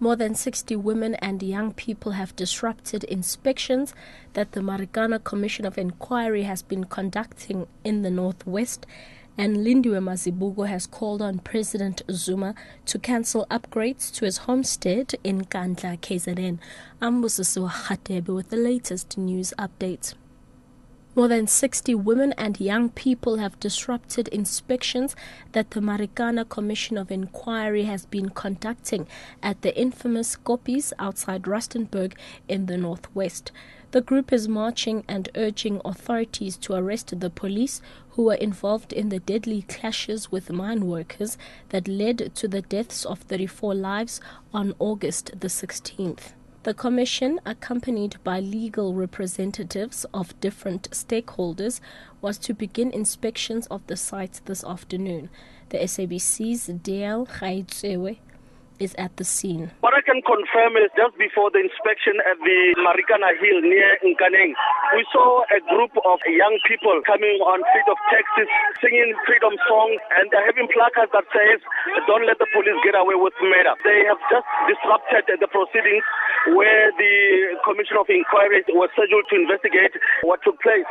More than 60 women and young people have disrupted inspections that the Marikana Commission of Inquiry has been conducting in the northwest, and Lindiwe Mazibuko has called on President Zuma to cancel upgrades to his homestead in Nkandla, KZN. I'm Busisiwa Khatebe with the latest news updates. More than 60 women and young people have disrupted inspections that the Marikana Commission of Inquiry has been conducting at the infamous Koppies outside Rustenburg in the northwest. The group is marching and urging authorities to arrest the police who were involved in the deadly clashes with mine workers that led to the deaths of 34 lives on August the 16th. The commission, accompanied by legal representatives of different stakeholders, was to begin inspections of the site this afternoon. The SABC's Dale Khaitsewe is at the scene. What I can confirm is just before the inspection at the Marikana Hill near Nkaneng, we saw a group of young people coming on feet of taxis, singing freedom songs, and they're having placards that says, "Don't let the police get away with murder." They have just disrupted the proceedings where the Commission of Inquiry was scheduled to investigate what took place.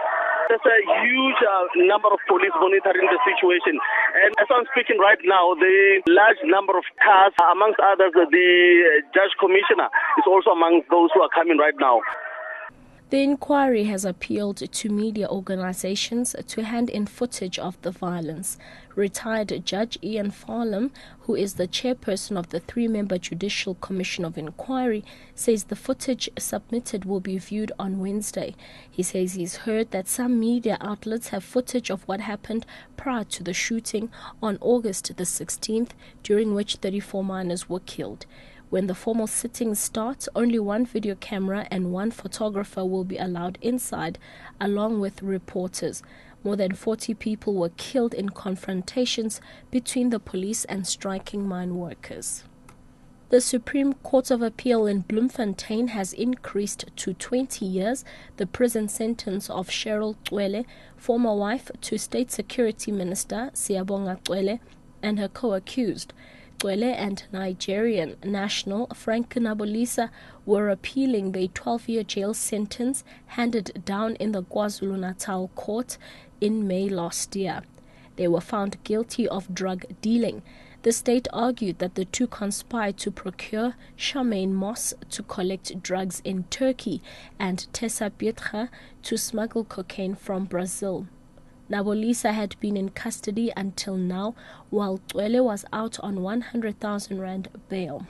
There's a huge number of police monitoring the situation. And as I'm speaking right now, the large number of cars, amongst others, the Judge Commissioner is also among those who are coming right now. The inquiry has appealed to media organizations to hand in footage of the violence. Retired Judge Ian Farlam, who is the chairperson of the 3-member Judicial Commission of Inquiry, says the footage submitted will be viewed on Wednesday. He says he's heard that some media outlets have footage of what happened prior to the shooting on August the 16th, during which 34 miners were killed. When the formal sittings start, only one video camera and one photographer will be allowed inside, along with reporters. More than 40 people were killed in confrontations between the police and striking mine workers. The Supreme Court of Appeal in Bloemfontein has increased to 20 years the prison sentence of Cheryl Cwele, former wife to State Security Minister Siyabonga Cwele, and her co-accused. Cwele and Nigerian national Frank Nabolisa were appealing the 12-year jail sentence handed down in the KwaZulu-Natal court in May last year. They were found guilty of drug dealing. The state argued that the two conspired to procure Charmaine Moss to collect drugs in Turkey and Tessa Pietra to smuggle cocaine from Brazil. Nabolisa had been in custody until now, while Cwele was out on 100,000 rand bail.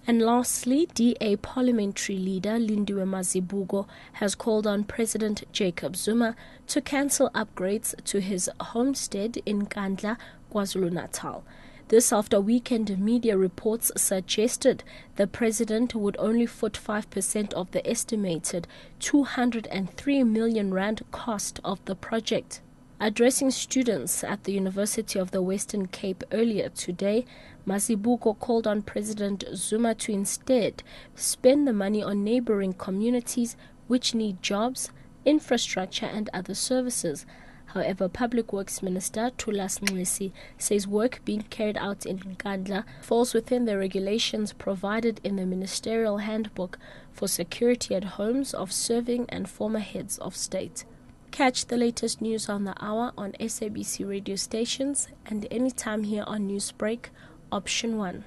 And lastly, DA parliamentary leader Lindiwe Mazibuko has called on President Jacob Zuma to cancel upgrades to his homestead in Nkandla, KwaZulu-Natal. This after weekend media reports suggested the president would only foot 5% of the estimated 203 million rand cost of the project. Addressing students at the University of the Western Cape earlier today, Mazibuko called on President Zuma to instead spend the money on neighboring communities which need jobs, infrastructure and other services. However, Public Works Minister Thulas Nxesi says work being carried out in Nkandla falls within the regulations provided in the Ministerial Handbook for Security at Homes of Serving and Former Heads of State. Catch the latest news on the hour on SABC radio stations and anytime here on Newsbreak, Option 1.